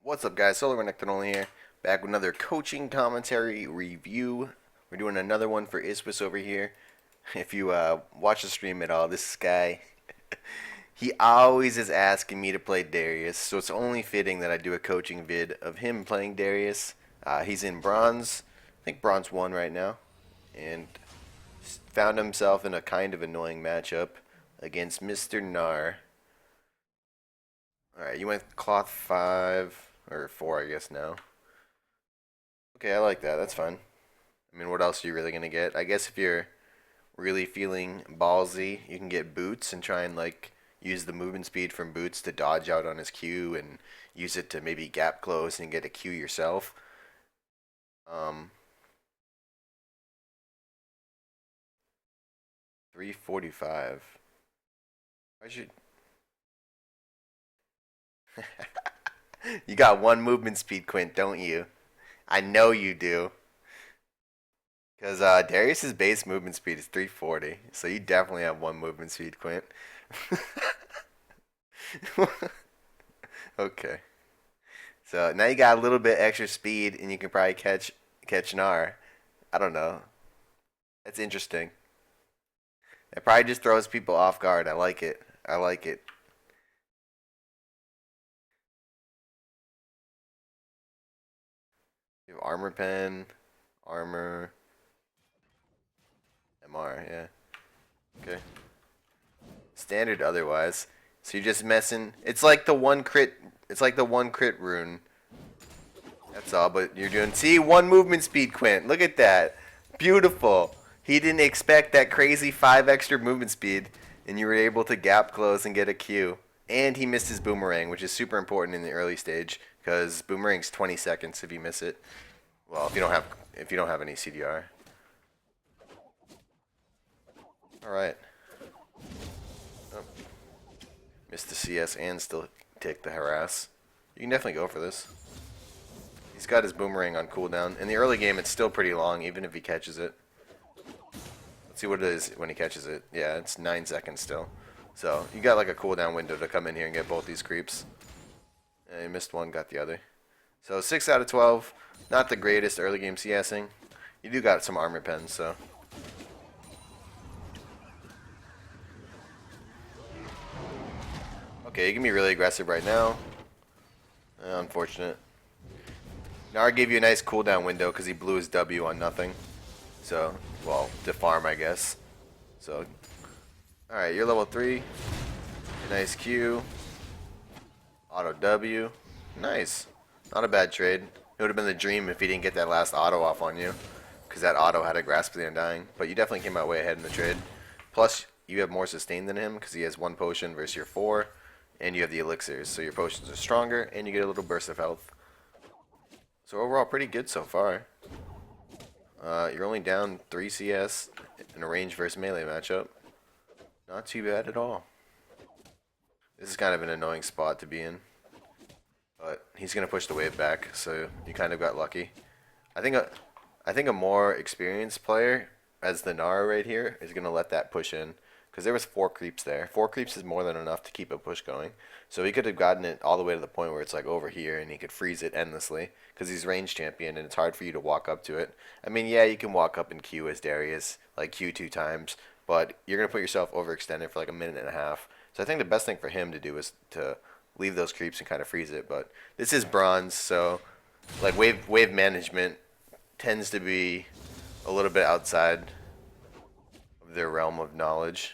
What's up, guys? SoloRenektonOnly here, back with another coaching commentary review. We're doing another one for Ispis over here. If you watch the stream at all, this guy, he always is asking me to play Darius, so it's only fitting that I do a coaching vid of him playing Darius. He's in bronze, I think bronze 1 right now, and found himself in a kind of annoying matchup against Mr. Nar. Alright, you went cloth 5. Or 4, I guess, now. Okay, I like that. That's fine. I mean, what else are you really going to get? I guess if you're really feeling ballsy, you can get boots and try and, like, use the movement speed from boots to dodge out on his Q and use it to maybe gap close and get a Q yourself. 345. Why should... You got one movement speed, Quint, don't you? I know you do. Because Darius's base movement speed is 340, so you definitely have one movement speed, Quint. Okay. So now you got a little bit extra speed, and you can probably catch Nar. I don't know. That's interesting. It probably just throws people off guard. I like it. I like it. You have armor pen, armor, MR, yeah. Okay. Standard otherwise. So you're just messing. It's like the one crit. It's like the one crit rune. That's all. But you're doing. See, one movement speed, Quint. Look at that. Beautiful. He didn't expect that crazy 5 extra movement speed, and you were able to gap close and get a Q. And he missed his boomerang, which is super important in the early stage, because boomerang's 20 seconds if you miss it. Well, if you don't have any CDR. All right. Oh. Missed the CS and still take the harass. You can definitely go for this. He's got his boomerang on cooldown. In the early game, it's still pretty long, even if he catches it. Let's see what it is when he catches it. Yeah, it's 9 seconds still. So you got like a cooldown window to come in here and get both these creeps. And you missed one, got the other. So 6 out of 12. Not the greatest early game CSing. You do got some armor pens, so. Okay, you can be really aggressive right now. Unfortunate. Nar gave you a nice cooldown window because he blew his W on nothing. So, well, to farm, I guess. So, alright, you're level 3. Nice Q. Auto W. Nice. Not a bad trade. It would have been the dream if he didn't get that last auto off on you. Because that auto had a grasp of the undying. But you definitely came out way ahead in the trade. Plus, you have more sustain than him because he has 1 potion versus your 4. And you have the elixirs. So your potions are stronger and you get a little burst of health. So overall, pretty good so far. You're only down 3 CS in a range versus melee matchup. Not too bad at all. This is kind of an annoying spot to be in. But he's going to push the wave back, so you kind of got lucky. I think a more experienced player, as the Nara right here, is going to let that push in. Because there was 4 creeps there. 4 creeps is more than enough to keep a push going. So he could have gotten it all the way to the point where it's like over here, and he could freeze it endlessly. Because he's range champion, and it's hard for you to walk up to it. I mean, yeah, you can walk up and Q as Darius, like Q 2 times. But you're going to put yourself overextended for like a minute and a half. So I think the best thing for him to do is to leave those creeps and kind of freeze it. But this is bronze, so like wave management tends to be a little bit outside of their realm of knowledge.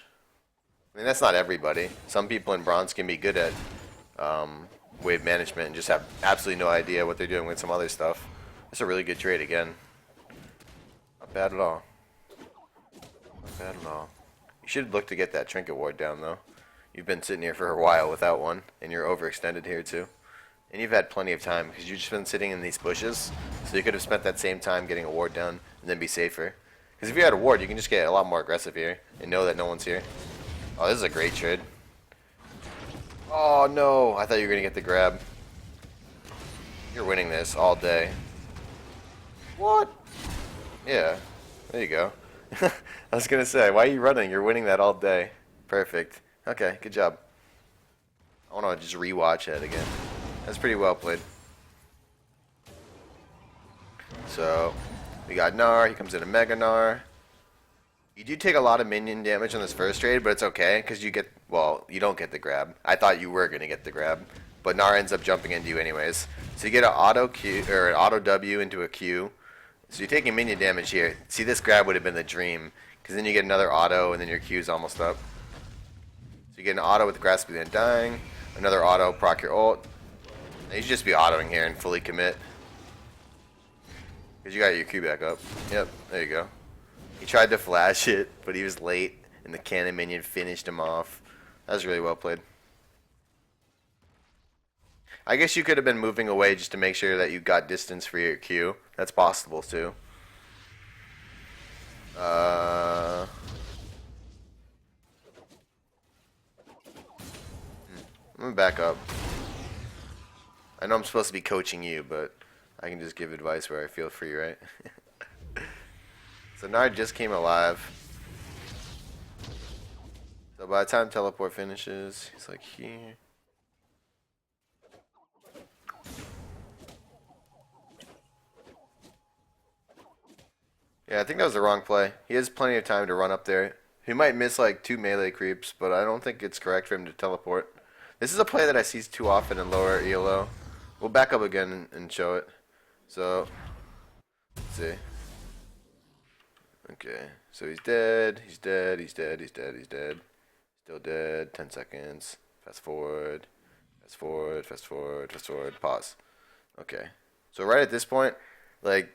I mean, that's not everybody. Some people in bronze can be good at wave management and just have absolutely no idea what they're doing with some other stuff. That's a really good trade again. Not bad at all. Not bad at all. You should look to get that trinket ward down, though. You've been sitting here for a while without one, and you're overextended here too. And you've had plenty of time, because you've just been sitting in these bushes, so you could have spent that same time getting a ward down, and then be safer. Because if you had a ward, you can just get a lot more aggressive here, and know that no one's here. Oh, this is a great trade. Oh no, I thought you were going to get the grab. You're winning this all day. What? Yeah, there you go. I was going to say, why are you running? You're winning that all day. Perfect. Okay, good job. I want to just rewatch it again. That's pretty well played. So we got Gnar. He comes in a Mega Gnar. You do take a lot of minion damage on this first trade, but it's okay because you get, well, you don't get the grab. I thought you were gonna get the grab, but Gnar ends up jumping into you anyways. So you get an auto Q or an auto W into a Q. So you're taking minion damage here. See, this grab would have been the dream because then you get another auto and then your Q's almost up. So you get an auto with Grasping and Dying, another auto, proc your ult. You should just be autoing here and fully commit. Because you got your Q back up. Yep, there you go. He tried to flash it, but he was late, and the cannon minion finished him off. That was really well played. I guess you could have been moving away just to make sure that you got distance for your Q. That's possible, too. I'm gonna back up. I know I'm supposed to be coaching you, but I can just give advice where I feel free, right? So Nard just came alive. So by the time teleport finishes, he's like here. Yeah, I think that was the wrong play. He has plenty of time to run up there. He might miss like 2 melee creeps, but I don't think it's correct for him to teleport. This is a play that I see too often in lower ELO. We'll back up again and show it. So, let's see. Okay, so he's dead, he's dead, he's dead, he's dead, he's dead. Still dead, 10 seconds. Fast forward, fast forward, fast forward, fast forward, pause. Okay, so right at this point, like,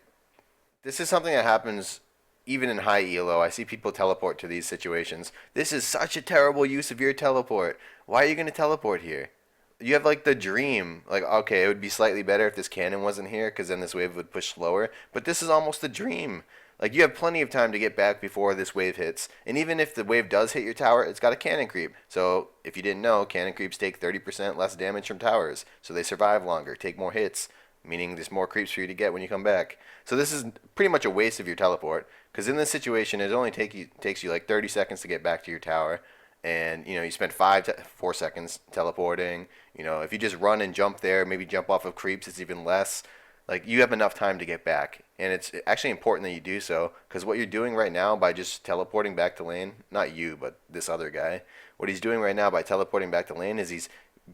this is something that happens even in high ELO. I see people teleport to these situations. This is such a terrible use of your teleport. Why are you going to teleport here? You have like the dream. Like, okay, it would be slightly better if this cannon wasn't here because then this wave would push slower. But this is almost the dream. Like, you have plenty of time to get back before this wave hits. And even if the wave does hit your tower, it's got a cannon creep. So, if you didn't know, cannon creeps take 30% less damage from towers. So they survive longer, take more hits, meaning there's more creeps for you to get when you come back. So this is pretty much a waste of your teleport. Because in this situation, it only takes you like 30 seconds to get back to your tower. And, you know, you spend 4 seconds teleporting. You know, if you just run and jump there, maybe jump off of creeps, it's even less. Like, you have enough time to get back. And it's actually important that you do so, because what you're doing right now by just teleporting back to lane, not you, but this other guy, what he's doing right now by teleporting back to lane is he's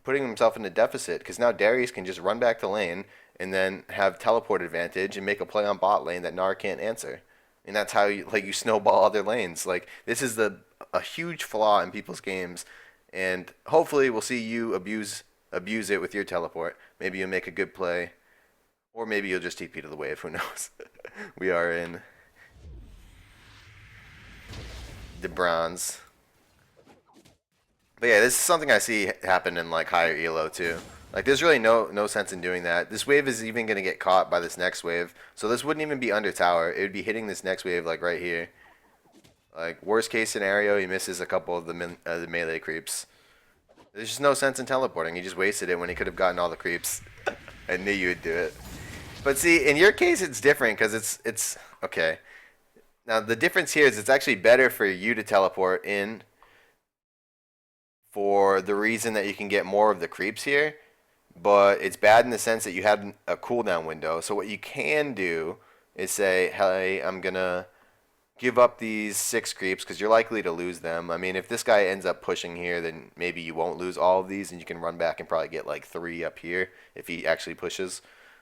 putting himself in a deficit, because now Darius can just run back to lane and then have teleport advantage and make a play on bot lane that Gnar can't answer. And that's how you snowball other lanes. Like, this is a huge flaw in people's games, and hopefully we'll see you abuse it with your teleport. Maybe you'll make a good play. Or maybe you'll just TP to the wave, who knows. We are in the bronze. But yeah, this is something I see happen in like higher ELO too. Like, there's really no sense in doing that. This wave is even going to get caught by this next wave. So this wouldn't even be under tower. It would be hitting this next wave like right here. Like, worst case scenario, he misses a couple of the melee creeps. There's just no sense in teleporting. He just wasted it when he could have gotten all the creeps. I knew you would do it. But see, in your case, it's different because it's okay. Now, the difference here is it's actually better for you to teleport in for the reason that you can get more of the creeps here. But it's bad in the sense that you had a cooldown window. So what you can do is say, hey, I'm going to give up these 6 creeps because you're likely to lose them. I mean, if this guy ends up pushing here, then maybe you won't lose all of these and you can run back and probably get like 3 up here if he actually pushes,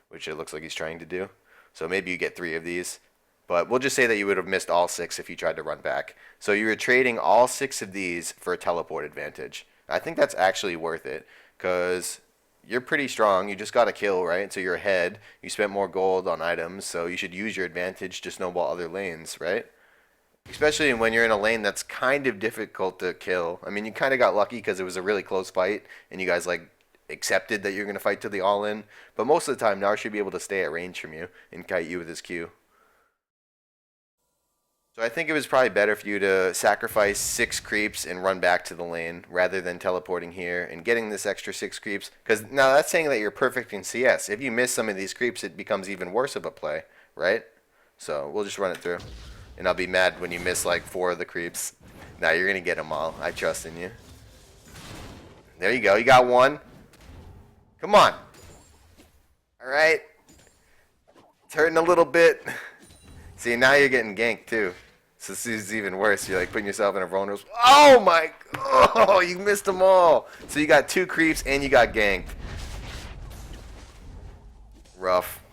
which it looks like he's trying to do. So maybe you get 3 of these. But we'll just say that you would have missed all 6 if you tried to run back. So you were trading all 6 of these for a teleport advantage. I think that's actually worth it because you're pretty strong. You just got a kill, right? So you're ahead. You spent more gold on items, so you should use your advantage to snowball other lanes, right? Especially when you're in a lane that's kind of difficult to kill. I mean, you kind of got lucky because it was a really close fight, and you guys like accepted that you're going to fight to the all-in. But most of the time, Gnar should be able to stay at range from you and kite you with his Q. So I think it was probably better for you to sacrifice 6 creeps and run back to the lane rather than teleporting here and getting this extra 6 creeps. Because now that's saying that you're perfect in CS. If you miss some of these creeps, it becomes even worse of a play, right? So we'll just run it through. And I'll be mad when you miss like 4 of the creeps. Now you're going to get them all. I trust in you. There you go. You got 1. Come on. All right. It's hurting a little bit. See, now you're getting ganked too. So this is even worse. You're like putting yourself in a vulnerable. Oh my! Oh, you missed them all. So you got 2 creeps and you got ganked. Rough.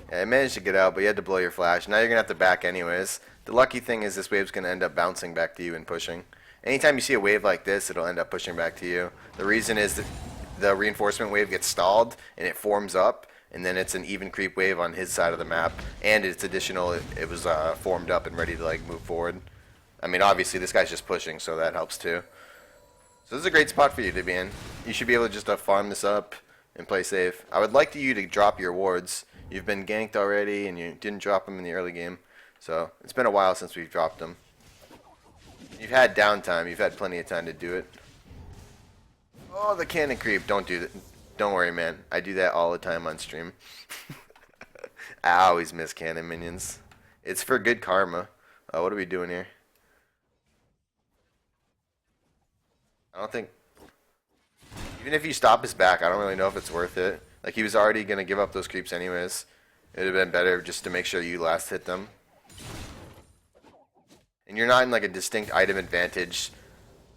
Yeah, I managed to get out, but you had to blow your flash. Now you're gonna have to back anyways. The lucky thing is this wave's gonna end up bouncing back to you and pushing. Anytime you see a wave like this, it'll end up pushing back to you. The reason is that the reinforcement wave gets stalled and it forms up, and then it's an even creep wave on his side of the map, and it's additional. It was formed up and ready to like move forward. I mean, obviously this guy's just pushing, so that helps too. So this is a great spot for you to be in. You should be able to just farm this up and play safe. I would like you to drop your wards. You've been ganked already, and you didn't drop them in the early game. So it's been a while since we've dropped them. You've had downtime. You've had plenty of time to do it. Oh, the cannon creep. Don't do that. Don't worry, man. I do that all the time on stream. I always miss cannon minions. It's for good karma. What are we doing here? I don't think... Even if you stop his back, I don't really know if it's worth it. Like, he was already going to give up those creeps anyways. It would have been better just to make sure you last hit them. And you're not in, like, a distinct item advantage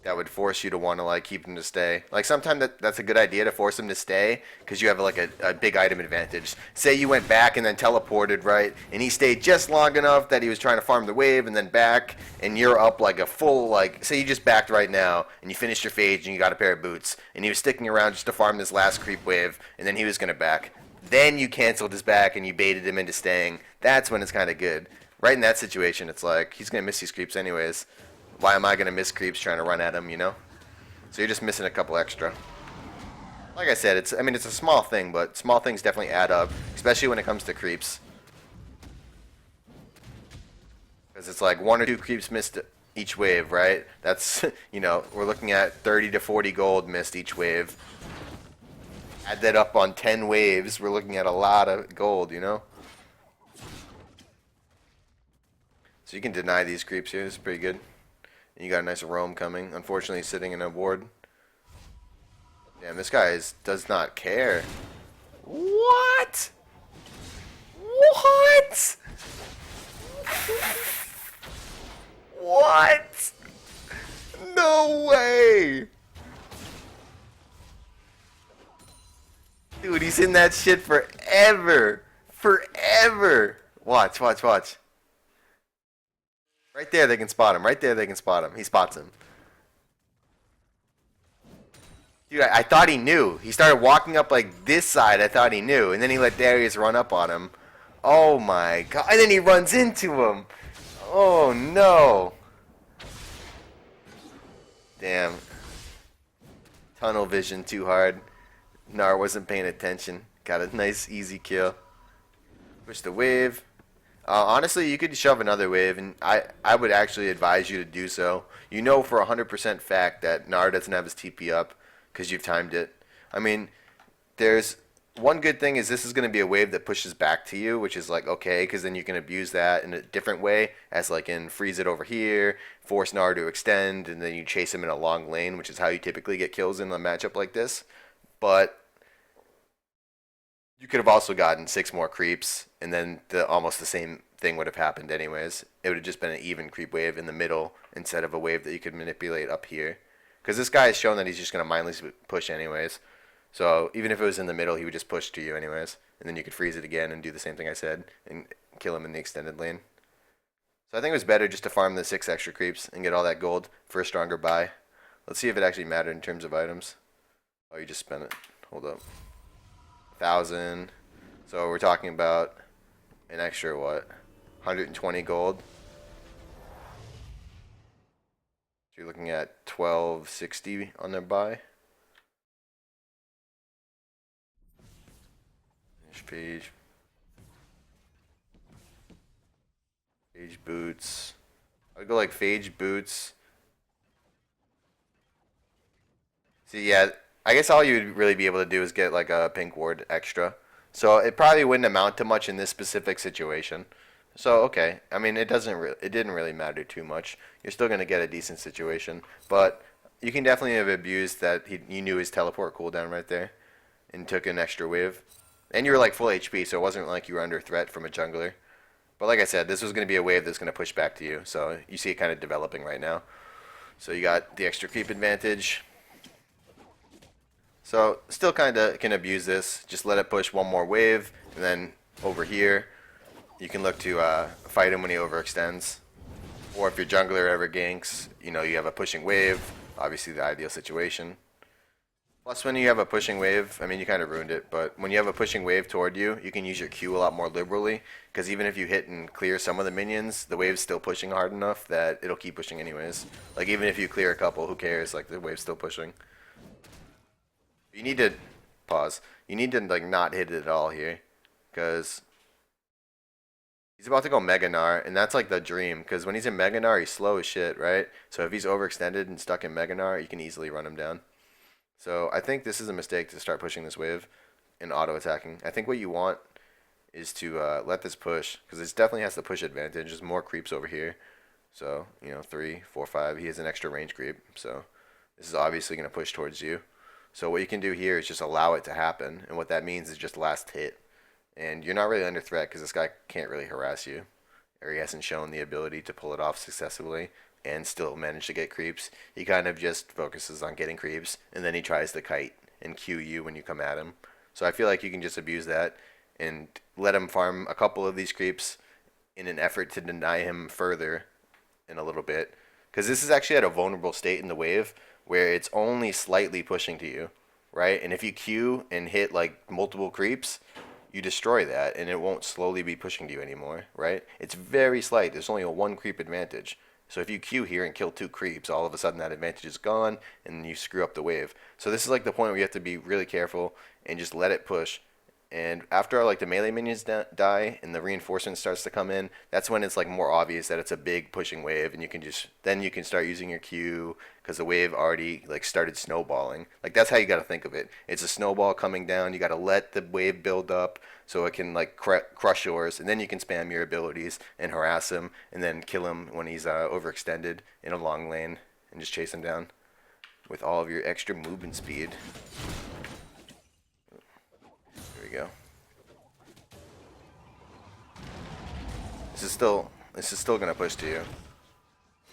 that would force you to want to, like, keep him to stay. Like, sometimes that's a good idea to force him to stay because you have, like, a big item advantage. Say you went back and then teleported, right? And he stayed just long enough that he was trying to farm the wave and then back, and you're up, like, a full, like, say you just backed right now and you finished your phage and you got a pair of boots, and he was sticking around just to farm this last creep wave, and then he was going to back. Then you canceled his back and you baited him into staying. That's when it's kind of good. Right in that situation, it's like, he's going to miss these creeps anyways. Why am I going to miss creeps trying to run at him, you know? So you're just missing a couple extra. Like I said, it's a small thing, but small things definitely add up, especially when it comes to creeps. Because it's like 1 or 2 creeps missed each wave, right? That's, you know, we're looking at 30 to 40 gold missed each wave. Add that up on 10 waves, we're looking at a lot of gold, you know? So you can deny these creeps here. This is pretty good. And you got a nice roam coming. Unfortunately, he's sitting in a ward. Damn, this guy does not care. What? What? What? No way! Dude, he's in that shit forever. Forever. Watch, watch, watch. Right there, they can spot him. Right there, they can spot him. He spots him. Dude, I thought he knew. He started walking up like this side. I thought he knew. And then he let Darius run up on him. Oh my god. And then he runs into him. Oh no. Damn. Tunnel vision too hard. Nar wasn't paying attention. Got a nice easy kill. Push the wave. Honestly, you could shove another wave, and I would actually advise you to do so. You know for 100% fact that Nar doesn't have his TP up because you've timed it. I mean, there's one good thing is this is going to be a wave that pushes back to you, which is like okay, because then you can abuse that in a different way, as like in freeze it over here, force Nar to extend, and then you chase him in a long lane, which is how you typically get kills in a matchup like this. But you could have also gotten 6 more creeps, and then almost the same thing would have happened anyways. It would have just been an even creep wave in the middle instead of a wave that you could manipulate up here. Because this guy has shown that he's just going to mindlessly push anyways. So even if it was in the middle, he would just push to you anyways. And then you could freeze it again and do the same thing I said and kill him in the extended lane. So I think it was better just to farm the 6 extra creeps and get all that gold for a stronger buy. Let's see if it actually mattered in terms of items. Oh, you just spent it. Hold up. 1,000. So we're talking about an extra what? 120 gold. So you're looking at 1260 on their buy. Page. Phage boots. I'd go like phage boots. See, yeah, I guess all you'd really be able to do is get like a pink ward extra. So it probably wouldn't amount to much in this specific situation. So okay, I mean it didn't really matter too much. You're still gonna get a decent situation, but you can definitely have abused that you knew his teleport cooldown right there. and took an extra wave. And you were like full HP, so it wasn't like you were under threat from a jungler. But like I said, this was going to be a wave that's going to push back to you. So you see it kind of developing right now. So you got the extra creep advantage. So still kind of can abuse this. Just let it push one more wave. And then over here, you can look to fight him when he overextends. Or if your jungler ever ganks, you know, you have a pushing wave. Obviously the ideal situation. Plus, when you have a pushing wave, I mean, you kind of ruined it, but when you have a pushing wave toward you, you can use your Q a lot more liberally, because even if you hit and clear some of the minions, the wave's still pushing hard enough that it'll keep pushing anyways. Like, even if you clear a couple, who cares? Like, the wave's still pushing. You need to, pause, you need to, like, not hit it at all here, because he's about to go Mega Gnar, and that's, like, the dream, because when he's in Mega Gnar, he's slow as shit, right? So if he's overextended and stuck in Mega Gnar, you can easily run him down. So I think this is a mistake to start pushing this wave and auto-attacking. I think what you want is to let this push, because this definitely has the push advantage. There's more creeps over here. So, you know, 3, 4, 5. He has an extra range creep. So this is obviously going to push towards you. So what you can do here is just allow it to happen. And what that means is just last hit. And you're not really under threat because this guy can't really harass you. Or he hasn't shown the ability to pull it off successfully and still manage to get creeps. He kind of just focuses on getting creeps, and then he tries to kite and Q you when you come at him. So I feel like you can just abuse that and let him farm a couple of these creeps in an effort to deny him further in a little bit. Because this is actually at a vulnerable state in the wave where it's only slightly pushing to you, right? And if you Q and hit like multiple creeps, you destroy that and it won't slowly be pushing to you anymore, right? It's very slight. There's only a 1 creep advantage. So if you Q here and kill 2 creeps, all of a sudden that advantage is gone, and you screw up the wave. So this is like the point where you have to be really careful and just let it push. And after like the melee minions die and the reinforcement starts to come in, that's when it's like more obvious that it's a big pushing wave, and you can just then you can start using your Q because the wave already like started snowballing. Like that's how you got to think of it. It's a snowball coming down. You got to let the wave build up so it can like crush yours, and then you can spam your abilities and harass him, and then kill him when he's overextended in a long lane, and just chase him down with all of your extra movement speed. Go. This is still gonna push to you,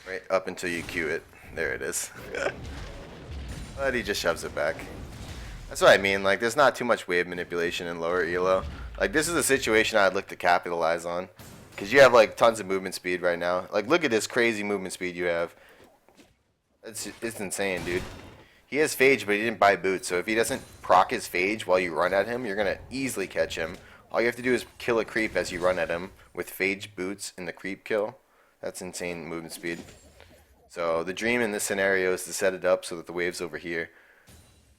right up until you Q it. There it is. But he just shoves it back. That's what I mean. Like, there's not too much wave manipulation in lower elo. Like, this is a situation I'd look to capitalize on, because you have like tons of movement speed right now. Like, look at this crazy movement speed you have. It's insane, dude. He has Phage, but he didn't buy boots, so if he doesn't proc his Phage while you run at him, you're going to easily catch him. All you have to do is kill a creep as you run at him with Phage boots and the creep kill. That's insane movement speed. So the dream in this scenario is to set it up so that the wave's over here.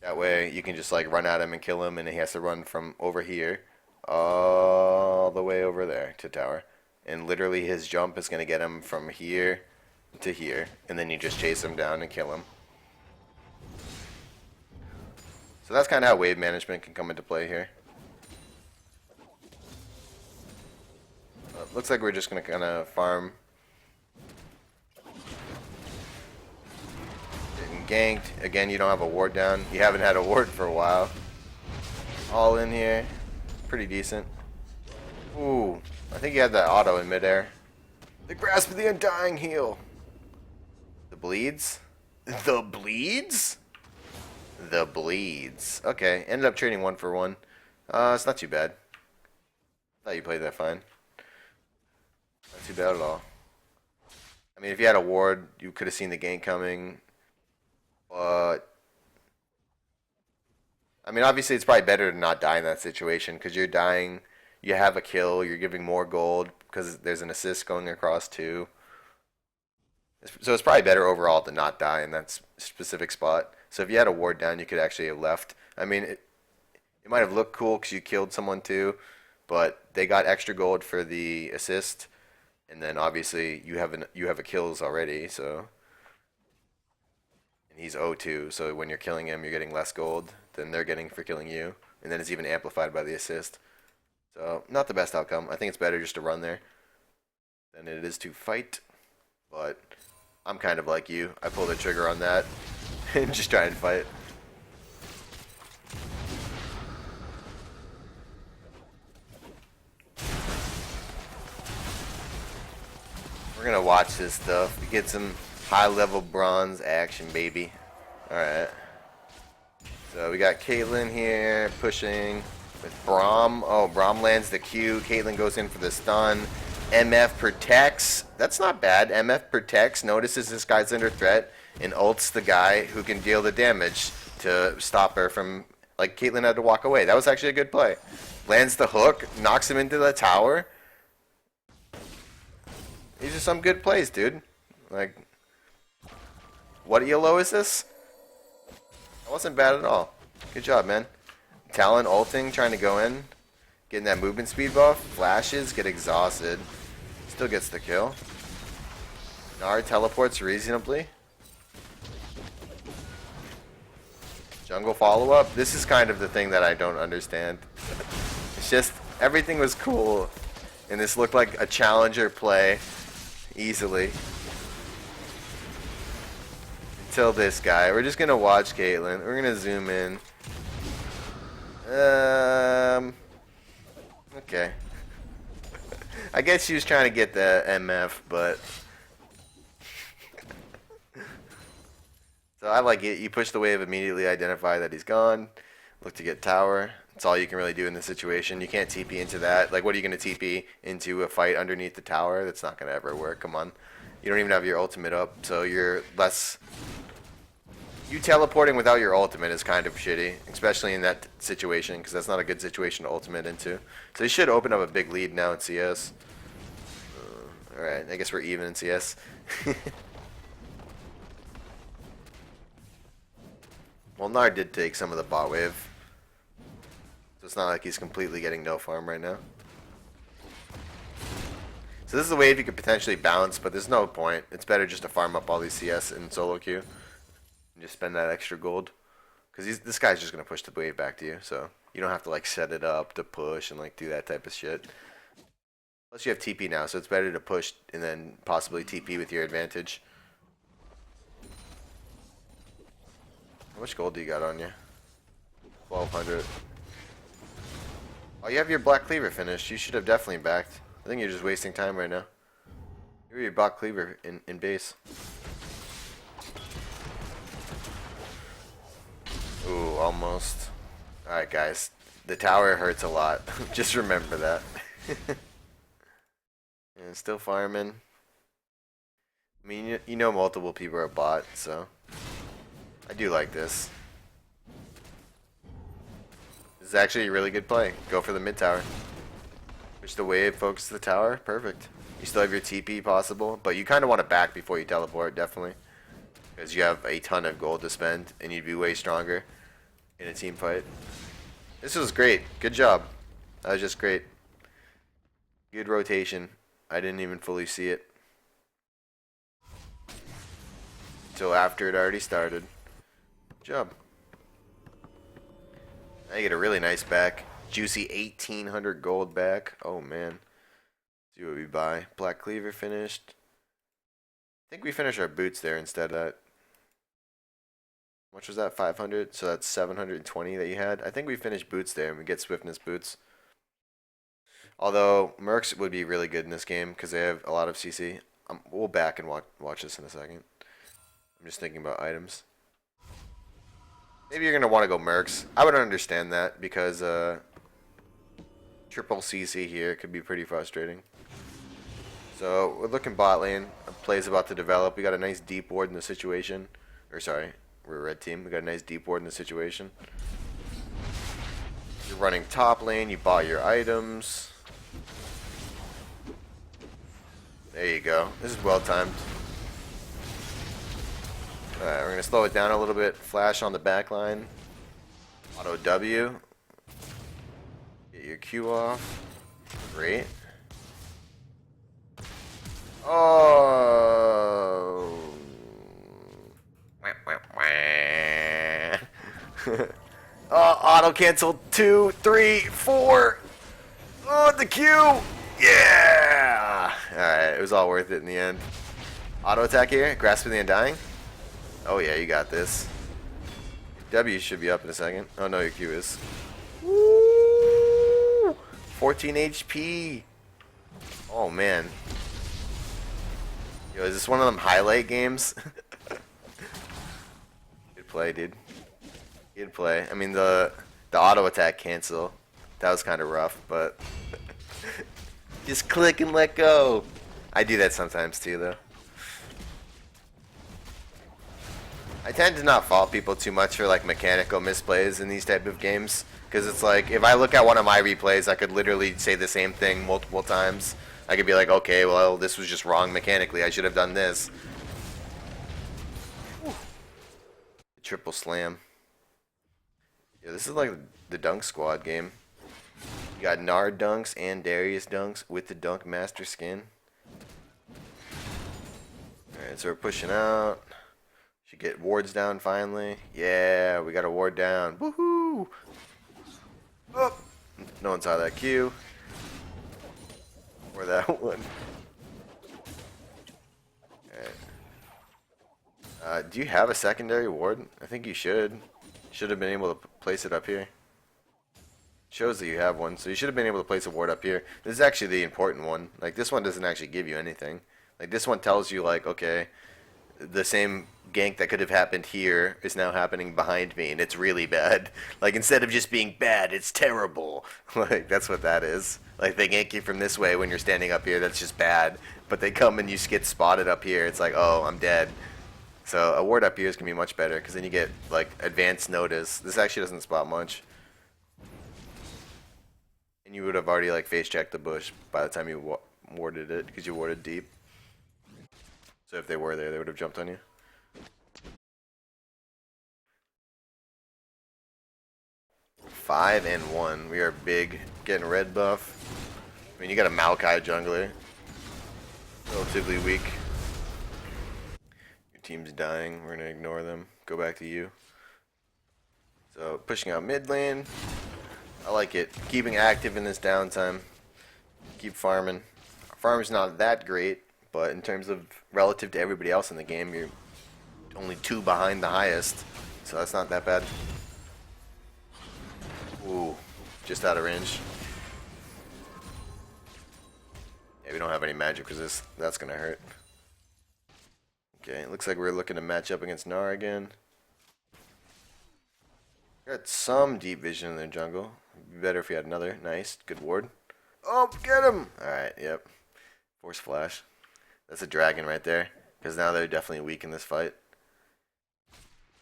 That way you can just like run at him and kill him, and he has to run from over here all the way over there to tower. And literally his jump is going to get him from here to here, and then you just chase him down and kill him. So that's kind of how wave management can come into play here. Looks like we're just going to kind of farm. Getting ganked. Again, you don't have a ward down. You haven't had a ward for a while. All in here. Pretty decent. Ooh, I think you had that auto in midair. The grasp of the undying heal. The bleeds? The bleeds? The bleeds. Okay, ended up trading 1 for 1. It's not too bad. Thought you played that fine. Not too bad at all. I mean, if you had a ward, you could have seen the gank coming. But I mean, obviously, it's probably better to not die in that situation, because you're dying. You have a kill. You're giving more gold because there's an assist going across too. So it's probably better overall to not die in that specific spot. So if you had a ward down, you could actually have left. I mean, it might have looked cool because you killed someone too, but they got extra gold for the assist, and then obviously you have a kills already. So, and he's 0-2. So when you're killing him, you're getting less gold than they're getting for killing you, and then it's even amplified by the assist. So not the best outcome. I think it's better just to run there than it is to fight. But I'm kind of like you. I pull the trigger on that and just try and fight. We're gonna watch this stuff. We get some high-level bronze action, baby. Alright. So we got Caitlyn here pushing with Braum. Oh, Braum lands the Q. Caitlyn goes in for the stun. MF protects. That's not bad. MF protects, notices this guy's under threat, and ults the guy who can deal the damage to stop her from... Like, Caitlyn had to walk away. That was actually a good play. Lands the hook, knocks him into the tower. These are some good plays, dude. Like, what ELO is this? That wasn't bad at all. Good job, man. Talon ulting, trying to go in. Getting that movement speed buff. Flashes, get exhausted. Still gets the kill. Nard teleports reasonably. Jungle follow-up. This is kind of the thing that I don't understand. It's just, everything was cool. And this looked like a challenger play. Easily. Until this guy. We're just going to watch Caitlyn. We're going to zoom in. Okay. I guess she was trying to get the MF, but... So I like it. You push the wave, immediately identify that he's gone. Look to get tower. That's all you can really do in this situation. You can't TP into that. Like, what are you going to TP into a fight underneath the tower? That's not going to ever work. Come on. You don't even have your ultimate up, so you're less... You teleporting without your ultimate is kind of shitty, especially in that situation, because that's not a good situation to ultimate into. So you should open up a big lead now in CS. Alright, I guess we're even in CS. Well, Nard did take some of the bot wave. So it's not like he's completely getting no farm right now. So this is a wave you could potentially bounce, but there's no point. It's better just to farm up all these CS in solo queue. And just spend that extra gold. Because this guy's just going to push the wave back to you. So you don't have to like set it up to push and like do that type of shit. Plus you have TP now, so it's better to push and then possibly TP with your advantage. How much gold do you got on you? 1,200. Oh, you have your Black Cleaver finished. You should have definitely backed. I think you're just wasting time right now. You're your Black Cleaver in base. Ooh, almost. Alright, guys. The tower hurts a lot. Just remember that. And still farming. I mean, you know multiple people are bot, so... I do like this. This is actually a really good play. Go for the mid tower. Push the wave, focus the tower. Perfect. You still have your TP possible, but you kind of want to back before you teleport, definitely. Because you have a ton of gold to spend, and you'd be way stronger in a team fight. This was great. Good job. That was just great. Good rotation. I didn't even fully see it until after it already started. Good job. Now you get a really nice back. Juicy 1,800 gold back. Oh man. See what we buy. Black Cleaver finished. I think we finished our boots there instead of that. How much was that? 500? So that's 720 that you had. I think we finished boots there and we get swiftness boots. Although Mercs would be really good in this game because they have a lot of CC. We'll back and watch this in a second. I'm just thinking about items. Maybe you're going to want to go Mercs. I would understand that because triple CC here could be pretty frustrating. So we're looking bot lane. A play's about to develop. We got a nice deep ward in the situation. Or sorry, we're a red team. We got a nice deep ward in the situation. You're running top lane. You bought your items. There you go. This is well timed. Alright, we're going to slow it down a little bit. Flash on the back line. Auto W. Get your Q off. Great. Oh. Oh, auto cancel. 2, 3, 4. Oh, the Q. Yeah. Alright, it was all worth it in the end. Auto attack here. Grasping the Undying. Oh yeah, you got this. W should be up in a second. Oh no, your Q is. Woo! 14 HP. Oh man. Yo, is this one of them highlight games? Good play, dude. Good play. I mean, the auto attack cancel. That was kind of rough, but just click and let go. I do that sometimes too, though. I tend to not fault people too much for like mechanical misplays in these type of games, because it's like if I look at one of my replays, I could literally say the same thing multiple times. I could be like, okay, well, this was just wrong mechanically. I should have done this. Whew. Triple slam. Yeah, this is like the dunk squad game. You got Nard dunks and Darius dunks with the dunk master skin. Alright, so we're pushing out. Should get wards down finally. Yeah, we got a ward down. Woohoo! Oh! No one saw that Q. Or that one. Alright. Do you have a secondary ward? I think you should. Should have been able to place it up here. Shows that you have one, so you should have been able to place a ward up here. This is actually the important one. Like, this one doesn't actually give you anything. Like, this one tells you, like, okay, the same gank that could have happened here is now happening behind me, and it's really bad. Like, instead of just being bad, it's terrible. Like, that's what that is. Like, they gank you from this way when you're standing up here, that's just bad. But they come and you get spotted up here, it's like, oh, I'm dead. So a ward up here is going to be much better, because then you get, like, advanced notice. This actually doesn't spot much. And you would have already like face checked the bush by the time you warded it, because you warded deep. So if they were there, they would have jumped on you. Five and 1. We are big. Getting red buff. I mean, you got a Maokai jungler. Relatively weak. Your team's dying. We're going to ignore them. Go back to you. So pushing out mid lane. I like it. Keeping active in this downtime. Keep farming. Farm's not that great, but in terms of relative to everybody else in the game, you're only 2 behind the highest, so that's not that bad. Ooh, just out of range. Yeah, we don't have any magic resist. That's gonna hurt. Okay, it looks like we're looking to match up against Gnar again. Got some deep vision in their jungle. It'd be better if we had another. Nice, good ward. Oh, get him! Alright, yep. Force flash. That's a dragon right there, because now they're definitely weak in this fight.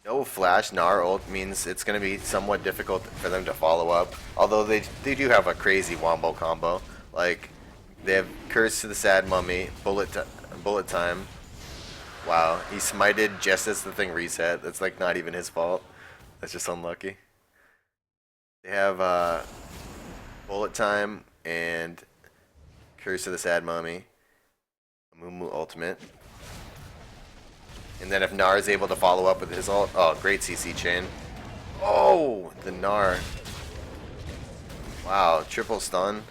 No flash Gnar ult means it's going to be somewhat difficult for them to follow up. Although they do have a crazy wombo combo. Like, they have Curse to the Sad Mummy, bullet time. Wow, he smited just as the thing reset. That's like not even his fault. That's just unlucky. They have bullet time and Curse of the Sad Mummy, Mumu ultimate. And then if Gnar is able to follow up with his ult, oh, great CC chain. Oh, the Gnar. Wow, triple stun.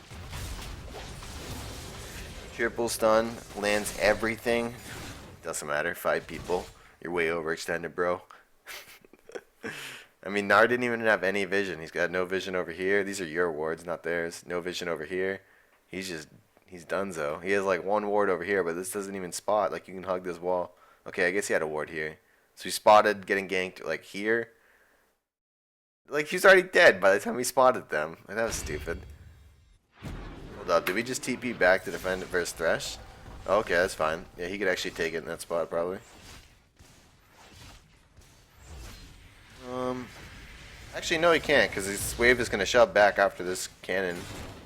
Triple stun, lands everything. Doesn't matter, 5 people. You're way overextended, bro. I mean, Gnar didn't even have any vision. He's got no vision over here. These are your wards, not theirs. No vision over here. He's donezo. He has like 1 ward over here, but this doesn't even spot. Like, you can hug this wall. Okay, I guess he had a ward here. So he spotted getting ganked like here. Like, he's already dead by the time he spotted them. Like, that was stupid. Hold up, did we just TP back to defend it versus Thresh? Okay, that's fine. Yeah, he could actually take it in that spot probably. Actually, no, he can't, because his wave is going to shove back after this cannon.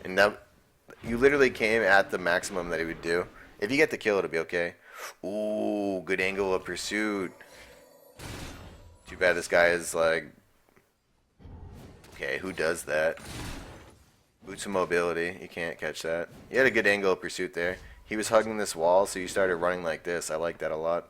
And that, you literally came at the maximum that he would do. If you get the kill, it'll be okay. Ooh, good angle of pursuit. Too bad this guy is like... Okay, who does that? Boots of mobility. You can't catch that. He had a good angle of pursuit there. He was hugging this wall, so you started running like this. I like that a lot.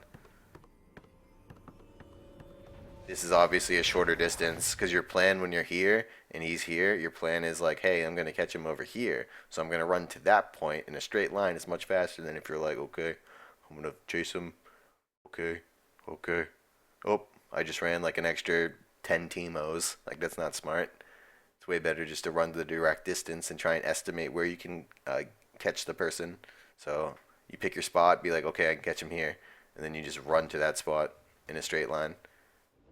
This is obviously a shorter distance, because your plan when you're here and he's here, your plan is like, hey, I'm going to catch him over here. So I'm going to run to that point in a straight line. It's much faster than if you're like, okay, I'm going to chase him. Okay, okay. Oh, I just ran like an extra 10 Teemos. Like, that's not smart. It's way better just to run the direct distance and try and estimate where you can catch the person. So You pick your spot, be like, okay, I can catch him here, and then you just run to that spot in a straight line,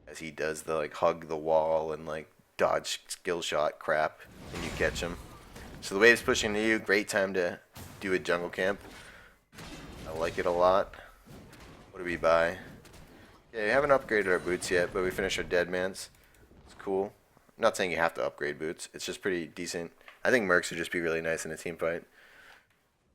as he does the like hug the wall and like dodge skill shot crap, and you catch him. So the wave's pushing to you. Great time to do a jungle camp. I like it a lot. What do we buy? Yeah, we haven't upgraded our boots yet, but we finished our Deadmans. It's cool. I'm not saying you have to upgrade boots. It's just pretty decent. I think Mercs would just be really nice in a team fight.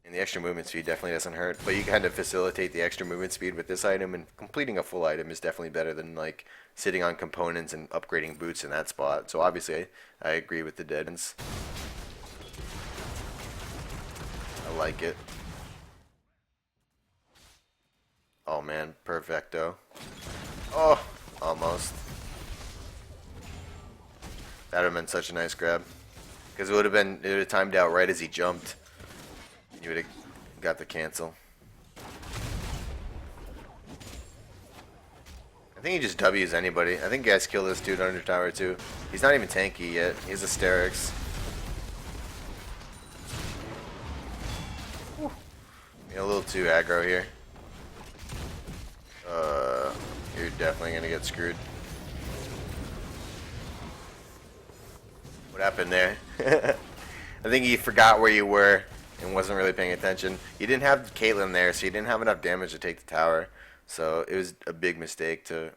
And the extra movement speed definitely doesn't hurt. But you kind of facilitate the extra movement speed with this item, and completing a full item is definitely better than like sitting on components and upgrading boots in that spot. So obviously, I agree with the Deadmans. I like it. Oh man, perfecto. Oh, almost. That would have been such a nice grab. Because it would have timed out right as he jumped. You would have got the cancel. I think he just W's anybody. I think guys kill this dude under tower too. He's not even tanky yet. He's Asterix. Being a little too aggro here. You're definitely gonna get screwed. What happened there? I think he forgot where you were and wasn't really paying attention. You didn't have Caitlyn there, so you didn't have enough damage to take the tower. So it was a big mistake to...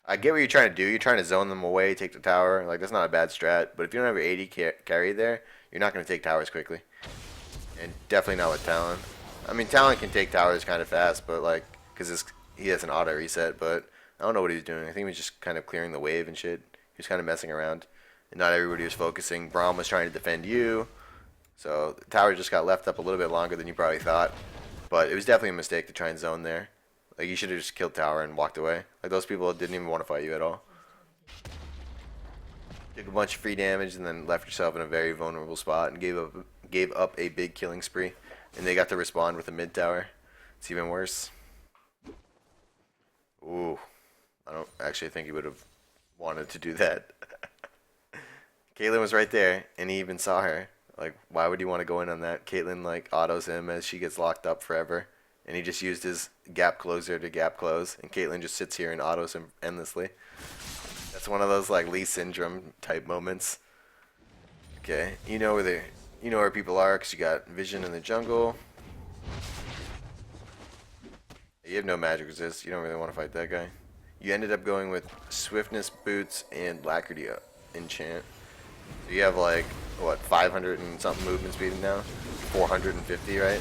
I get what you're trying to do. You're trying to zone them away, take the tower. Like, that's not a bad strat. But if you don't have your AD carry there, you're not going to take towers quickly. And definitely not with Talon. I mean, Talon can take towers kind of fast, but like, because he has an auto reset, but I don't know what he was doing. I think he was just kind of clearing the wave and shit. He was kind of messing around. And not everybody was focusing. Braum was trying to defend you. So the tower just got left up a little bit longer than you probably thought. But it was definitely a mistake to try and zone there. Like, you should have just killed tower and walked away. Like, those people didn't even want to fight you at all. Took a bunch of free damage and then left yourself in a very vulnerable spot and gave up a big killing spree. And they got to respond with a mid tower. It's even worse. Ooh. I don't actually think he would have wanted to do that. Caitlyn was right there, and he even saw her. Like, why would you want to go in on that? Caitlyn, like, autos him as she gets locked up forever. And he just used his gap closer to gap close. And Caitlyn just sits here and autos him endlessly. That's one of those, like, Lee Syndrome type moments. Okay, you know where people are because you got Vision in the jungle. You have no magic resist. You don't really want to fight that guy. You ended up going with Swiftness, Boots, and Alacrity enchant. So you have like, what, 500 and something movement speed now? 450, right?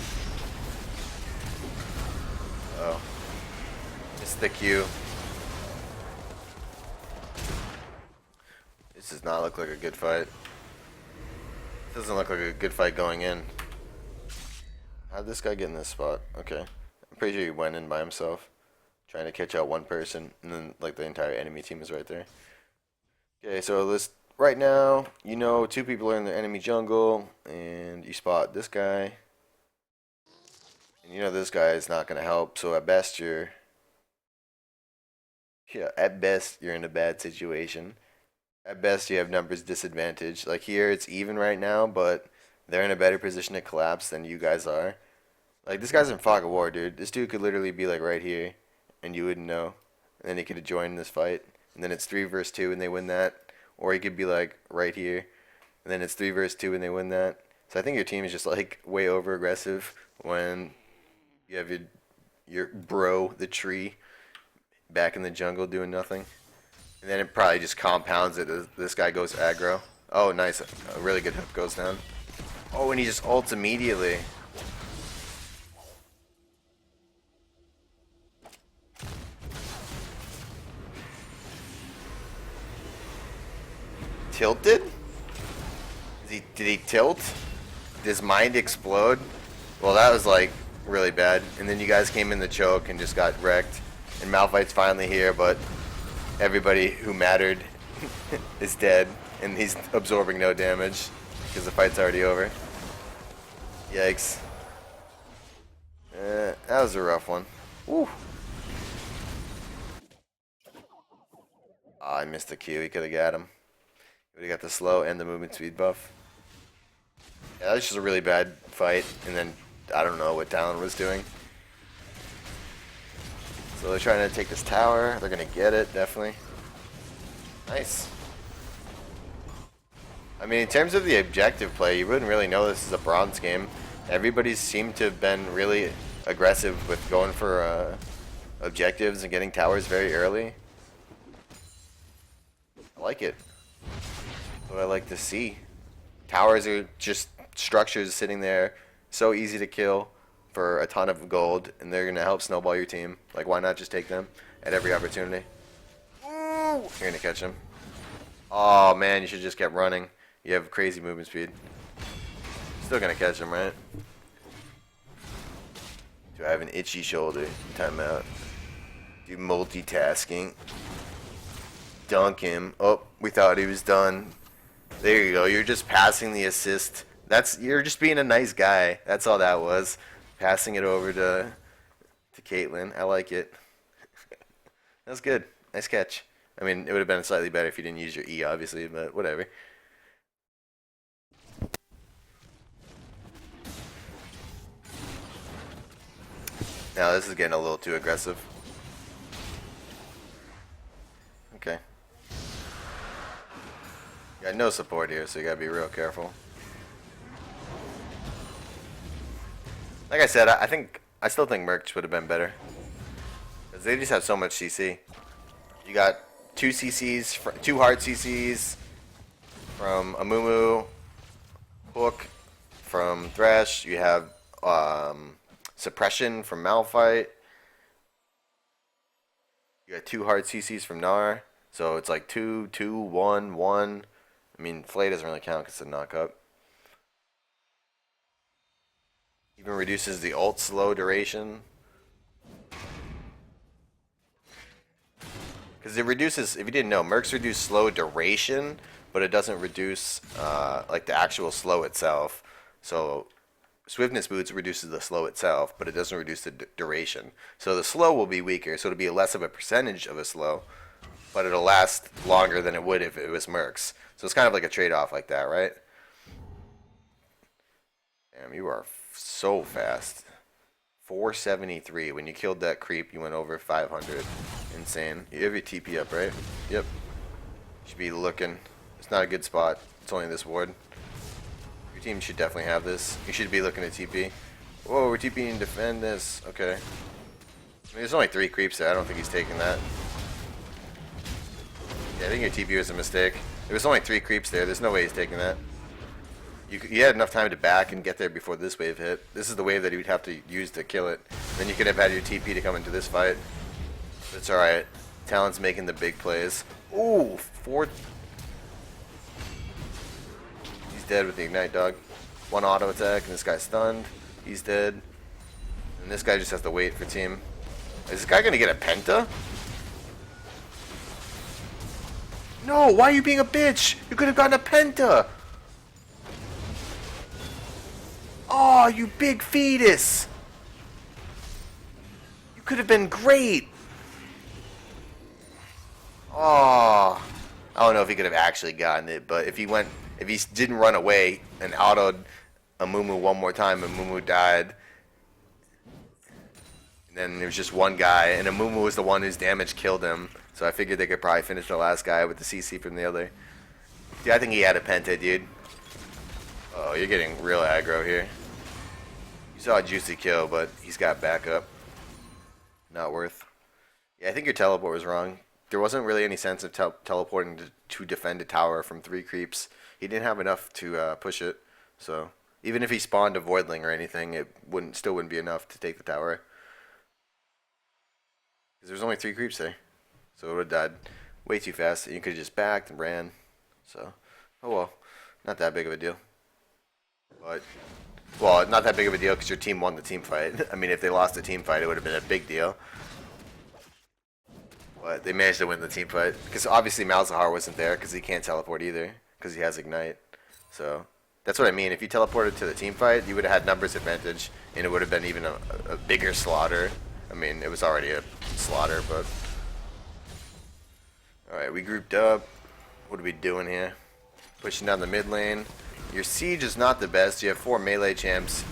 Oh. Missed the Q. This does not look like a good fight. Doesn't look like a good fight going in. How'd this guy get in this spot? Okay. I'm pretty sure he went in by himself. Trying to catch out one person, and then like the entire enemy team is right there. Okay, so this right now, you know, 2 people are in the enemy jungle, and you spot this guy. And you know this guy is not gonna help, so at best you're in a bad situation. At best you have numbers disadvantage. Like here it's even right now, but they're in a better position to collapse than you guys are. Like this guy's in fog of war, dude. This dude could literally be like right here. And you wouldn't know. And then he could have joined this fight. And then it's 3 versus 2 and they win that. Or he could be like right here. And then it's 3 versus 2 and they win that. So I think your team is just like way over aggressive when you have your bro, the tree, back in the jungle doing nothing. And then it probably just compounds it as this guy goes aggro. Oh, nice. A really good hook goes down. Oh, and he just ults immediately. Tilted? Did he tilt? Did his mind explode? Well, that was like really bad. And then you guys came in the choke and just got wrecked. And Malphite's finally here, but everybody who mattered is dead. And he's absorbing no damage because the fight's already over. Yikes. That was a rough one. Woo. Oh, I missed the Q. He could have got him. We got the slow and the movement speed buff. Yeah, that was just a really bad fight, and then I don't know what Talon was doing. So they're trying to take this tower. They're going to get it, definitely. Nice. I mean, in terms of the objective play, you wouldn't really know this is a bronze game. Everybody seemed to have been really aggressive with going for objectives and getting towers very early. I like it. What I like to see. Towers are just structures sitting there, so easy to kill for a ton of gold, and they're going to help snowball your team. Like, why not just take them at every opportunity? Ooh! You're going to catch them. Oh, man, you should just kept running. You have crazy movement speed. Still going to catch them, right? Do I have an itchy shoulder? Timeout. Do multitasking. Dunk him. Oh, we thought he was done. There you go. You're just passing the assist. You're just being a nice guy. That's all that was. Passing it over to Caitlyn. I like it. That was good. Nice catch. I mean, it would have been slightly better if you didn't use your E, obviously, but whatever. Now this is getting a little too aggressive. Okay. Got no support here, so you gotta be real careful. Like I said, I still think Mercs would have been better. Because they just have so much CC. You got 2 CCs, 2 hard CCs from Amumu, Hook from Thresh. You have Suppression from Malphite. You got 2 hard CCs from Gnar. So it's like 2, 2, 1, 1. I mean, Flay doesn't really count because it's a knock-up. Even reduces the ult slow duration. Because it reduces, if you didn't know, Mercs reduce slow duration, but it doesn't reduce like the actual slow itself. So Swiftness Boots reduces the slow itself, but it doesn't reduce the duration. So the slow will be weaker, so it'll be less of a percentage of a slow, but it'll last longer than it would if it was Mercs. So it's kind of like a trade-off like that, right? Damn, you are so fast. 473. When you killed that creep, you went over 500. Insane. You have your TP up, right? Yep. Should be looking. It's not a good spot. It's only this ward. Your team should definitely have this. You should be looking at TP. Whoa, we're TPing defend this. Okay. I mean, there's only 3 creeps there. I don't think he's taking that. Yeah, I think your TP was a mistake. There was only 3 creeps there. There's no way he's taking that. You had enough time to back and get there before this wave hit. This is the wave that he would have to use to kill it. Then you could have had your TP to come into this fight. But it's alright. Talon's making the big plays. Ooh, 4. He's dead with the Ignite Dog. 1 auto attack and this guy's stunned. He's dead. And this guy just has to wait for team. Is this guy going to get a Penta? No, why are you being a bitch? You could have gotten a Penta. Oh, you big fetus! You could have been great! Oh, I don't know if he could have actually gotten it, but if he didn't run away and autoed Amumu one more time and Amumu died, and then there was just one guy, and Amumu was the one whose damage killed him, so I figured they could probably finish the last guy with the CC from the other. Dude, I think he had a Penta, dude. Oh, you're getting real aggro here. You saw a juicy kill, but he's got backup. Not worth. Yeah, I think your teleport was wrong. There wasn't really any sense of teleporting to defend a tower from 3 creeps. He didn't have enough to push it. So even if he spawned a Voidling or anything, it still wouldn't be enough to take the tower. Because there's only 3 creeps there. So it would have died way too fast. You could have just backed and ran. So, oh well. Not that big of a deal. But, well, not that big of a deal because your team won the team fight. I mean, if they lost the team fight, it would have been a big deal. But they managed to win the team fight. Because obviously Malzahar wasn't there because he can't teleport either. Because he has Ignite. So, that's what I mean. If you teleported to the team fight, you would have had numbers advantage. And it would have been even a bigger slaughter. I mean, it was already a slaughter, but... Alright, we grouped up. What are we doing here? Pushing down the mid lane. Your siege is not the best. You have 4 melee champs,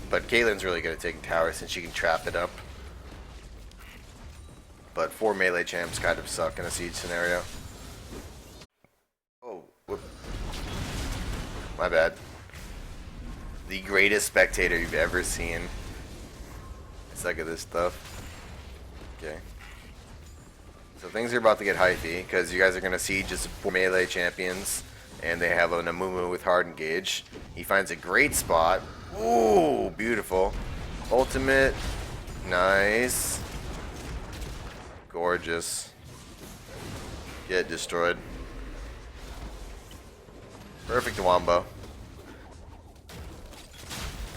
but Caitlyn's really good at taking towers since she can trap it up. but 4 melee champs kind of suck in a siege scenario. Oh, whoop. My bad. The greatest spectator you've ever seen. Suck at this stuff. Okay. So things are about to get hypey, because you guys are going to see just 4 melee champions, and they have an Amumu with hard engage. He finds a great spot. Ooh, beautiful. Ultimate. Nice. Gorgeous. Get destroyed. Perfect wombo.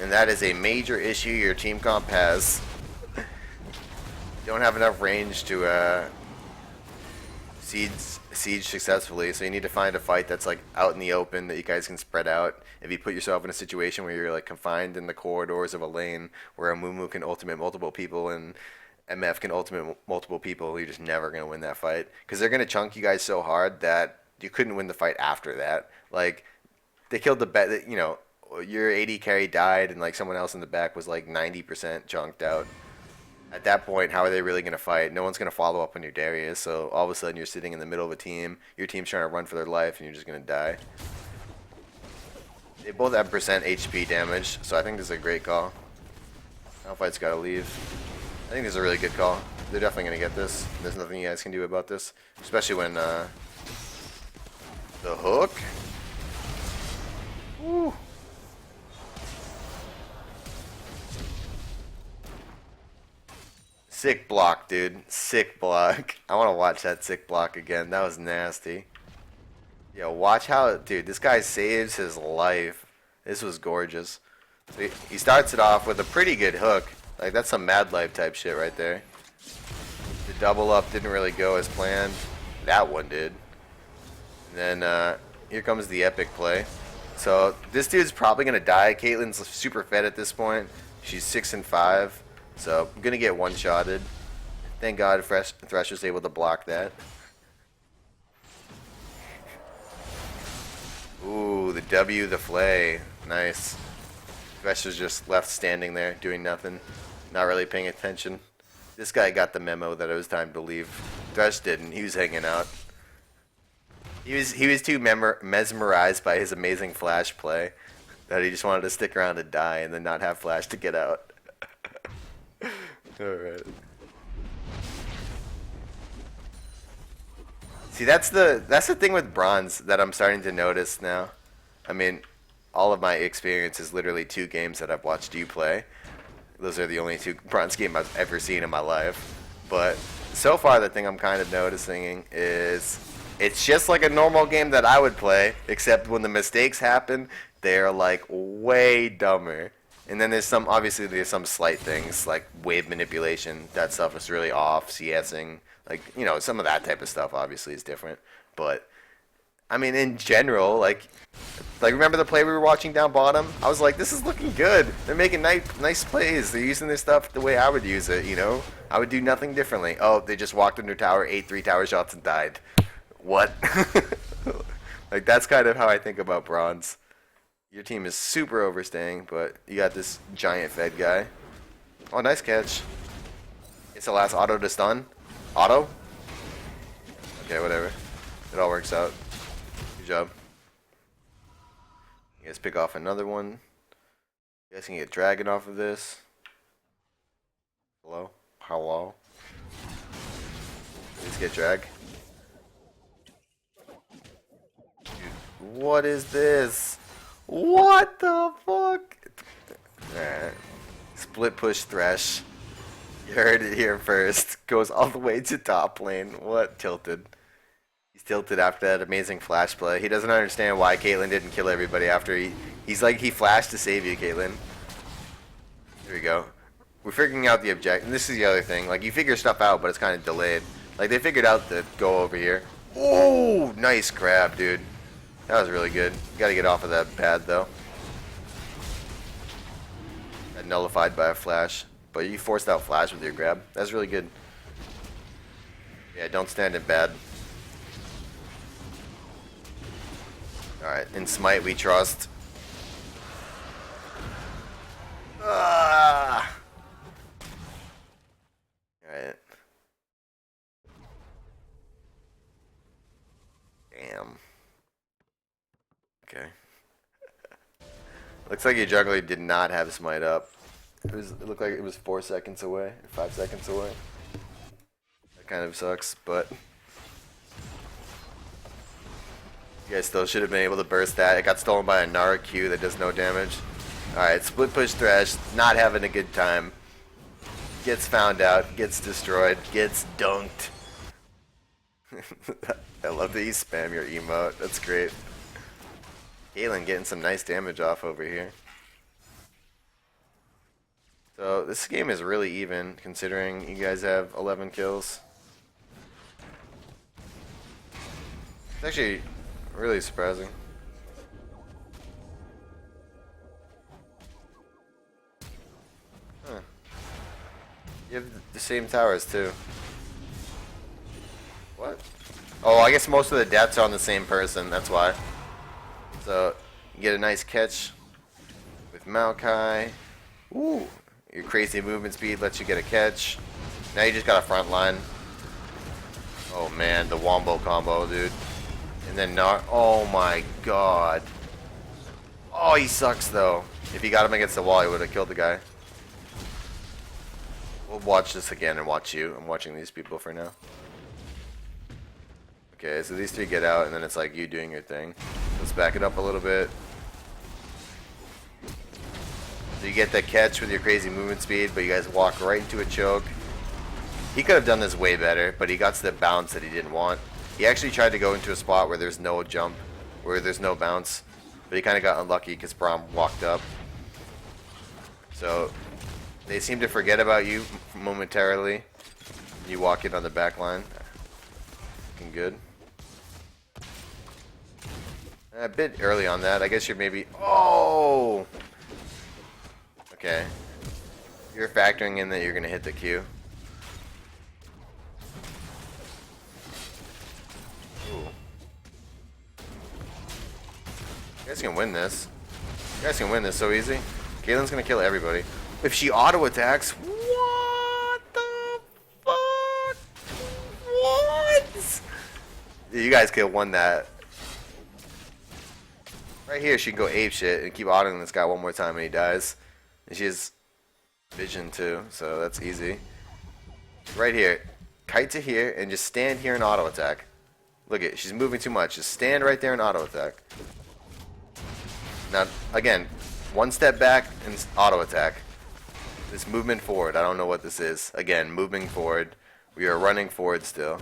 And that is a major issue your team comp has. Don't have enough range to siege successfully, so you need to find a fight that's like out in the open that you guys can spread out. If you put yourself in a situation where you're like confined in the corridors of a lane where a Mumu can ultimate multiple people and MF can ultimate multiple people, you're just never going to win that fight, because they're going to chunk you guys so hard that you couldn't win the fight after that. Like, they killed the bet, you know, your AD carry died and like someone else in the back was like 90% chunked out. At that point, how are they really going to fight? No one's going to follow up on your Darius, so all of a sudden you're sitting in the middle of a team, your team's trying to run for their life, and you're just going to die. They both have percent HP damage, so I think this is a great call. Alphite's got to leave. I think this is a really good call. They're definitely going to get this. There's nothing you guys can do about this, especially when the hook. Woo. Sick block, dude. Sick block. I want to watch that sick block again. That was nasty. Yo, watch how, dude, this guy saves his life. This was gorgeous. So he starts it off with a pretty good hook. Like, that's some Mad Life type shit right there. The double up didn't really go as planned. That one did. And then, here comes the epic play. So, this dude's probably going to die. Caitlyn's super fed at this point. She's 6 and 5. So, I'm going to get one-shotted. Thank God Thresh was able to block that. Ooh, the W, the flay. Nice. Thresh was just left standing there, doing nothing. Not really paying attention. This guy got the memo that it was time to leave. Thresh didn't. He was hanging out. He was too mesmerized by his amazing flash play that he just wanted to stick around and die and then not have flash to get out. Alright. See, that's the thing with bronze that I'm starting to notice now. I mean, all of my experience is literally 2 games that I've watched you play. Those are the only 2 bronze games I've ever seen in my life. But so far, the thing I'm kind of noticing is it's just like a normal game that I would play, except when the mistakes happen, they're like way dumber. And then there's some, obviously there's some slight things like wave manipulation. That stuff is really off, CSing. Like, you know, some of that type of stuff obviously is different. But, I mean, in general, like remember the play we were watching down bottom? I was like, this is looking good. They're making nice plays. They're using this stuff the way I would use it, you know? I would do nothing differently. Oh, they just walked under tower, ate 3 tower shots, and died. What? Like, that's kind of how I think about bronze. Your team is super overstaying, but you got this giant fed guy. Oh, nice catch. It's the last auto to stun. Auto? Okay, whatever. It all works out. Good job. You guys pick off another one. You guys can get dragon off of this. Hello? Hello? Please get drag. Dude, what is this? What the fuck? Alright. Split push Thresh. You heard it here first. Goes all the way to top lane. What? Tilted. He's tilted after that amazing flash play. He doesn't understand why Caitlyn didn't kill everybody after he's like, he flashed to save you, Caitlyn. There we go. We're figuring out the objective. And this is the other thing. Like, you figure stuff out, but it's kind of delayed. Like, they figured out the go over here. Oh, nice grab, dude. That was really good. You gotta get off of that pad, though. Got nullified by a flash. But you forced out flash with your grab. That's really good. Yeah, don't stand in bad. Alright, in Smite we trust. Ah! Alright. Okay. Looks like your jungler did not have smite up. It looked like it was 4 seconds away, or 5 seconds away. That kind of sucks, but you guys still should have been able to burst that. It got stolen by a Nara Q that does no damage. Alright, split push Thresh, not having a good time. Gets found out, gets destroyed, gets dunked. I love that you spam your emote, that's great. Caitlyn getting some nice damage off over here. So this game is really even, considering you guys have 11 kills. It's actually really surprising. Huh. You have the same towers too. What? Oh, I guess most of the deaths are on the same person, that's why. So, you get a nice catch with Maokai. Ooh, your crazy movement speed lets you get a catch. Now you just got a front line. Oh man, the Wombo combo, dude. And then oh my god. Oh, he sucks though. If he got him against the wall, he would have killed the guy. We'll watch this again and watch you. I'm watching these people for now. Okay, so these three get out, and then it's like you doing your thing. Let's back it up a little bit. So you get the catch with your crazy movement speed, but you guys walk right into a choke. He could have done this way better, but he got to the bounce that he didn't want. He actually tried to go into a spot where there's no jump, where there's no bounce, but he kind of got unlucky because Braum walked up. So they seem to forget about you momentarily. You walk in on the back line. Looking good. A bit early on that. I guess you're maybe... Oh! Okay. You're factoring in that you're going to hit the Q. Ooh. You guys can win this. You guys can win this so easy. Caitlyn's going to kill everybody. If she auto-attacks... What the fuck? What? You guys could have won that. Right here, she can go ape shit and keep autoing this guy one more time and he dies. And she has vision too, so that's easy. Right here, kite to here and just stand here and auto attack. Look at it, she's moving too much. Just stand right there and auto attack. Now, again, one step back and auto attack. This movement forward, I don't know what this is. Again, moving forward. We are running forward still.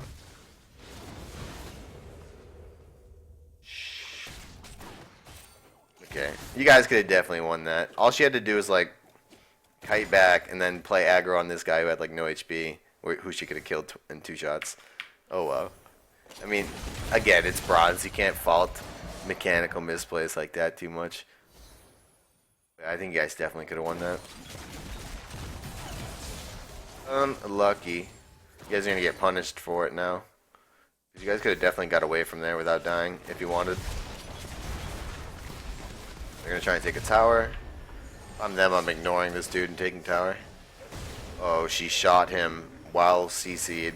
Okay, you guys could have definitely won that. All she had to do was like kite back and then play aggro on this guy who had like no HP, who she could have killed in 2 shots. Oh well. I mean, again, it's bronze. You can't fault mechanical misplays like that too much. But I think you guys definitely could have won that. Unlucky. You guys are gonna get punished for it now. You guys could have definitely got away from there without dying if you wanted. They're gonna try and take a tower. If I'm them, I'm ignoring this dude and taking tower. Oh, she shot him while CC'd.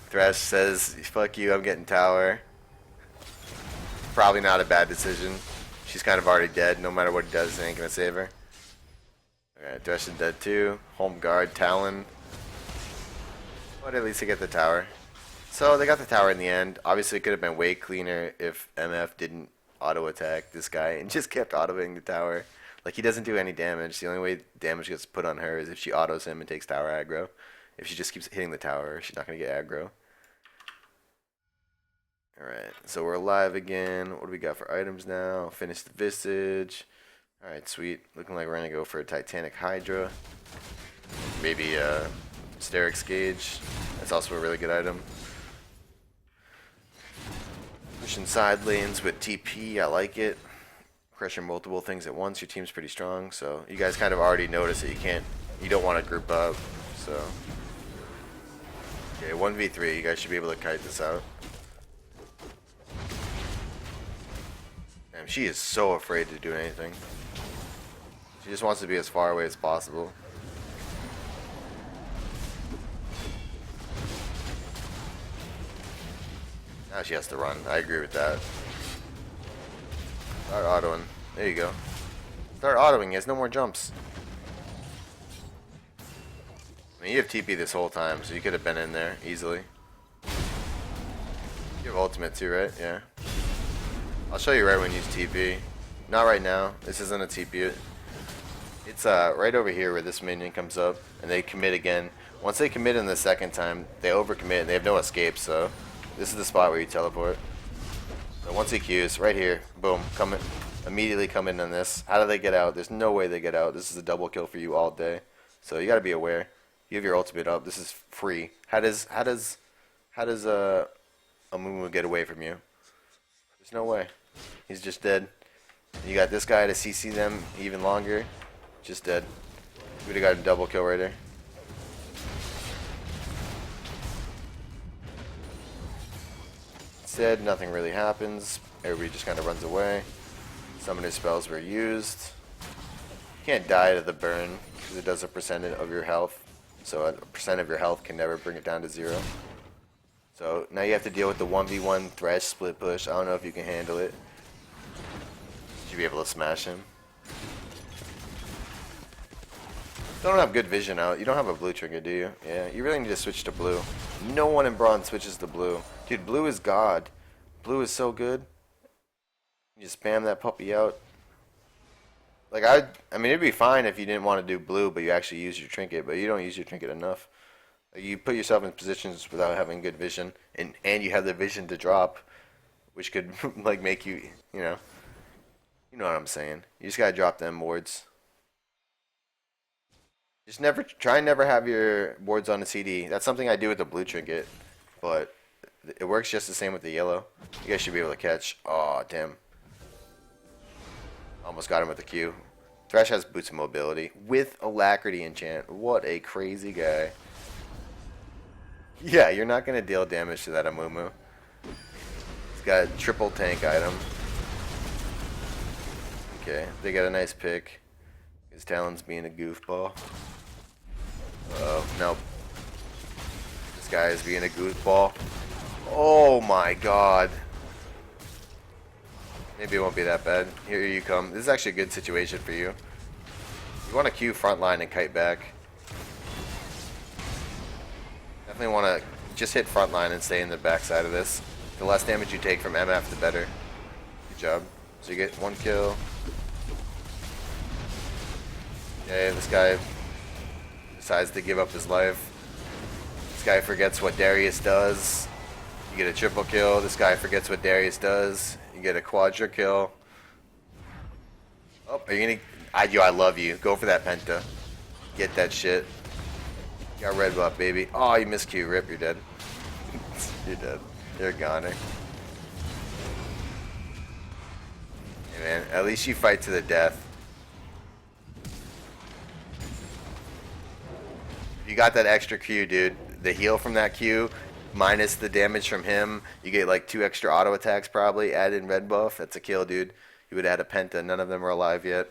Thresh says, fuck you, I'm getting tower. Probably not a bad decision. She's kind of already dead. No matter what he does, it ain't gonna save her. Alright, Thresh is dead too. Home guard, Talon. But at least they get the tower. So they got the tower in the end. Obviously, it could have been way cleaner if MF didn't auto-attack this guy and just kept autoing the tower. Like, he doesn't do any damage. The only way damage gets put on her is if she autos him and takes tower aggro. If she just keeps hitting the tower, she's not going to get aggro. Alright, so we're alive again. What do we got for items now? Finish the Visage. Alright, sweet. Looking like we're going to go for a Titanic Hydra. Maybe a Sterix Gauge. That's also a really good item. Pushing side lanes with TP, I like it. Crushing multiple things at once, your team's pretty strong, so you guys kind of already noticed that you don't want to group up, so. Okay, 1v3, you guys should be able to kite this out. Damn, she is so afraid to do anything. She just wants to be as far away as possible. Now she has to run. I agree with that. Start autoing. There you go. Start autoing. He has no more jumps. I mean, you have TP this whole time, so you could have been in there easily. You have ultimate too, right? Yeah. I'll show you right when you use TP. Not right now. This isn't a TP. It's right over here where this minion comes up, and they commit again. Once they commit in the second time, they overcommit, and they have no escape, so this is the spot where you teleport. So once he Qs, right here, boom, come in, immediately come in on this. How do they get out? There's no way they get out. This is a double kill for you all day. So you gotta be aware. You have your ultimate up. This is free. How does a Mumu get away from you? There's no way. He's just dead. You got this guy to CC them even longer. Just dead. We would have got a double kill right there. Instead, nothing really happens. Everybody just kind of runs away. Some of his spells were used. You can't die to the burn because it does a percentage of your health. So a percent of your health can never bring it down to 0. So now you have to deal with the 1v1 Thresh split push. I don't know if you can handle it. Should be able to smash him. You don't have good vision out. You don't have a blue trigger, do you? Yeah, you really need to switch to blue. No one in bronze switches to blue. Dude, blue is God. Blue is so good. You just spam that puppy out. Like, I mean, it'd be fine if you didn't want to do blue, but you actually use your trinket, but you don't use your trinket enough. Like, you put yourself in positions without having good vision, and you have the vision to drop, which could, like, make you, you know what I'm saying. You just gotta drop them wards. Just try and never have your wards on a CD. That's something I do with the blue trinket, but it works just the same with the yellow. You guys should be able to catch. Oh, damn. Almost got him with the Q. Thresh has boots of mobility with alacrity enchant. What a crazy guy. Yeah, you're not going to deal damage to that Amumu. He's got a triple tank item. Okay, they got a nice pick. His Talon's being a goofball. Oh, nope. This guy is being a goofball. Oh my god. Maybe it won't be that bad. Here you come. This is actually a good situation for you. You want to Q front line and kite back. Definitely want to just hit front line and stay in the backside of this. The less damage you take from MF, the better. Good job. So you get 1 kill. Okay, this guy decides to give up his life. This guy forgets what Darius does. You get a triple kill. This guy forgets what Darius does. You get a quadra kill. Oh, are you gonna? I love you. Go for that penta. Get that shit. You got red buff, baby. Oh, you missed Q. Rip, you're dead. You're dead. You're a goner. Hey man, at least you fight to the death. You got that extra Q, dude. The heal from that Q, minus the damage from him, you get like 2 extra auto attacks probably. Add in red buff. That's a kill, dude. You would add a penta. None of them are alive yet.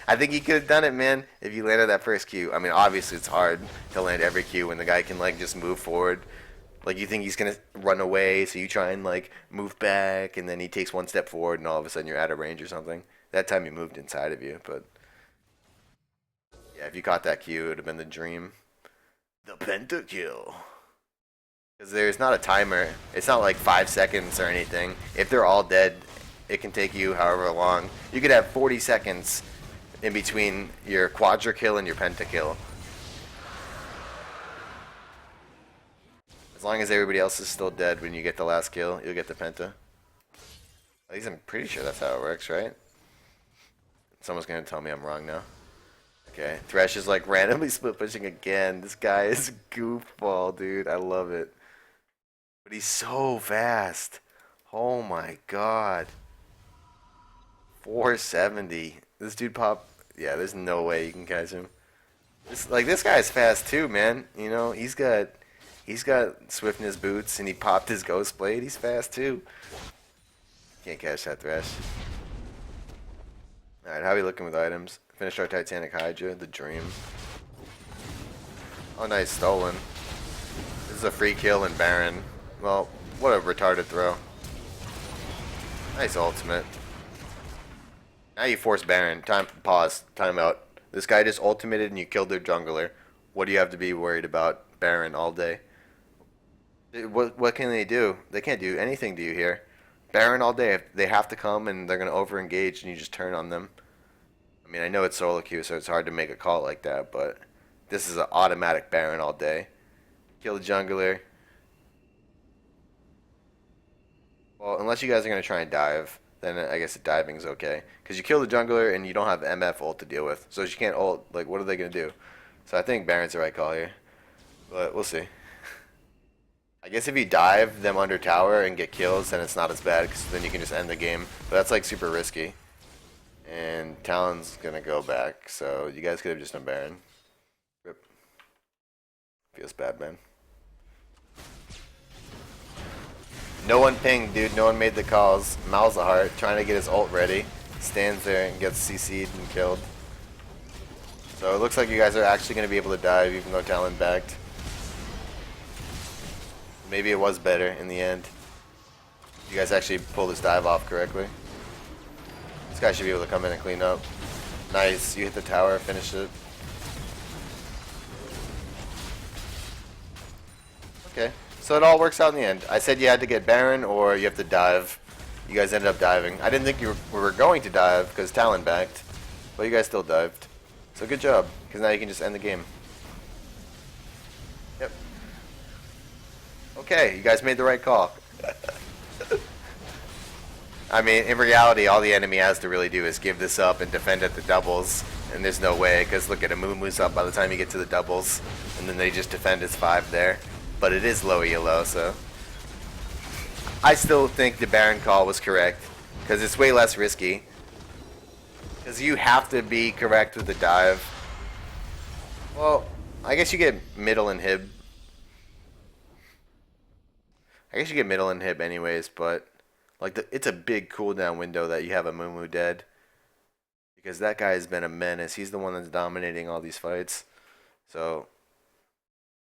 I think you could have done it, man, if you landed that first Q. I mean, obviously it's hard to land every Q when the guy can like just move forward. Like you think he's gonna run away, so you try and like move back, and then he takes 1 step forward, and all of a sudden you're out of range or something. That time he moved inside of you, but yeah, if you caught that Q, it would have been the dream. The pentakill. Because there's not a timer. It's not like 5 seconds or anything. If they're all dead, it can take you however long. You could have 40 seconds in between your quadra kill and your pentakill. As long as everybody else is still dead when you get the last kill, you'll get the penta. At least I'm pretty sure that's how it works, right? Someone's going to tell me I'm wrong now. Okay, Thresh is like randomly split pushing again. This guy is a goofball, dude. I love it. But he's so fast. Oh my god. 470. This dude pop. Yeah, there's no way you can catch him. This guy's fast too, man. You know, he's got swiftness boots, and he popped his ghost blade. He's fast too. Can't catch that Thresh. All right, how are we looking with items? Finished our Titanic Hydra, the dream. Oh, nice, stolen. This is a free kill in Baron. Well, what a retarded throw. Nice ultimate. Now you force Baron. Pause. Time out. This guy just ultimated and you killed their jungler. What do you have to be worried about Baron all day? What can they do? They can't do anything to you here. Baron all day. They have to come and they're going to over-engage and you just turn on them. I mean, I know it's solo queue, so it's hard to make a call like that, but this is an automatic Baron all day. Kill the jungler. Well, unless you guys are going to try and dive, then I guess diving's okay. Because you kill the jungler and you don't have MF ult to deal with. So you can't ult, like, what are they going to do? So I think Baron's the right call here. But we'll see. I guess if you dive them under tower and get kills, then it's not as bad, because then you can just end the game. But that's, like, super risky. And Talon's going to go back, so you guys could have just done Baron. Rip. Feels bad, man. No one pinged, dude. No one made the calls. Malzahar trying to get his ult ready. Stands there and gets CC'd and killed. So it looks like you guys are actually going to be able to dive, even though Talon backed. Maybe it was better in the end. You guys actually pulled this dive off correctly. This guy should be able to come in and clean up. Nice. You hit the tower, finish it. Okay. So it all works out in the end. I said you had to get Baron or you have to dive. You guys ended up diving. I didn't think you were going to dive because Talon backed. But you guys still dived. So good job. Because now you can just end the game. Yep. Okay. You guys made the right call. I mean, in reality, all the enemy has to really do is give this up and defend at the doubles. And there's no way, because look at Amumu's up by the time you get to the doubles. And then they just defend his 5 there. But it is low ELO, so. I still think the Baron call was correct. Because it's way less risky. Because you have to be correct with the dive. Well, I guess you get middle inhib. I guess you get middle inhib anyways, but. Like, it's a big cooldown window that you have a Mumu dead. Because that guy has been a menace. He's the one that's dominating all these fights. So,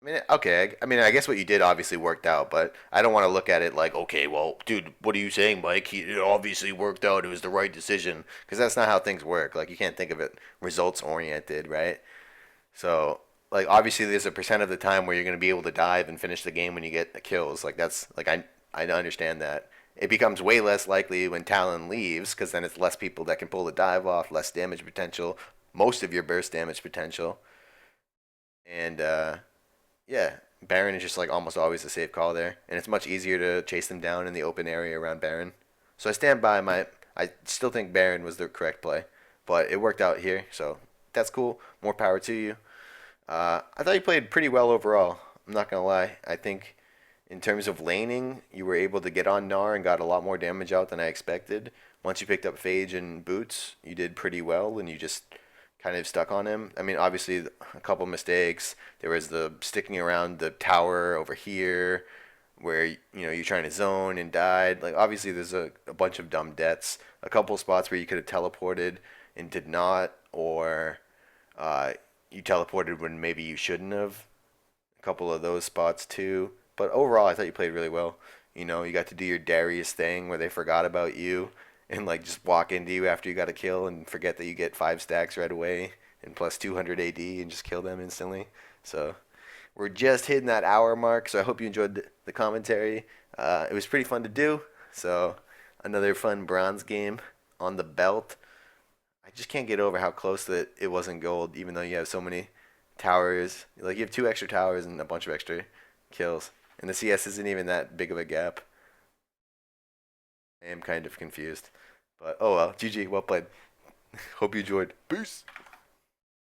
I mean, okay. I mean, I guess what you did obviously worked out. But I don't want to look at it like, okay, well, dude, what are you saying, Mike? It obviously worked out. It was the right decision. Because that's not how things work. Like, you can't think of it results-oriented, right? So, like, obviously there's a percent of the time where you're going to be able to dive and finish the game when you get the kills. Like, that's, like, I understand that. It becomes way less likely when Talon leaves, because then it's less people that can pull the dive off, less damage potential, most of your burst damage potential. And, yeah, Baron is just like almost always a safe call there. And it's much easier to chase them down in the open area around Baron. So I stand by I still think Baron was the correct play. But it worked out here, so that's cool. More power to you. I thought you played pretty well overall. I'm not going to lie. I think in terms of laning, you were able to get on Gnar and got a lot more damage out than I expected. Once you picked up Phage and Boots, you did pretty well, and you just kind of stuck on him. I mean, obviously, a couple mistakes. There was the sticking around the tower over here, where, you know, you're trying to zone and died. Like, obviously, there's a bunch of dumb deaths. A couple spots where you could have teleported and did not, or you teleported when maybe you shouldn't have. A couple of those spots, too. But overall, I thought you played really well. You know, you got to do your Darius thing where they forgot about you and, like, just walk into you after you got a kill and forget that you get 5 stacks right away and plus 200 AD and just kill them instantly. So we're just hitting that hour mark, so I hope you enjoyed the commentary. It was pretty fun to do. So another fun bronze game on the belt. I just can't get over how close that it wasn't gold, even though you have so many towers. Like, you have 2 extra towers and a bunch of extra kills. And the CS isn't even that big of a gap. I am kind of confused. But, oh well, GG, well played. Hope you enjoyed. Peace!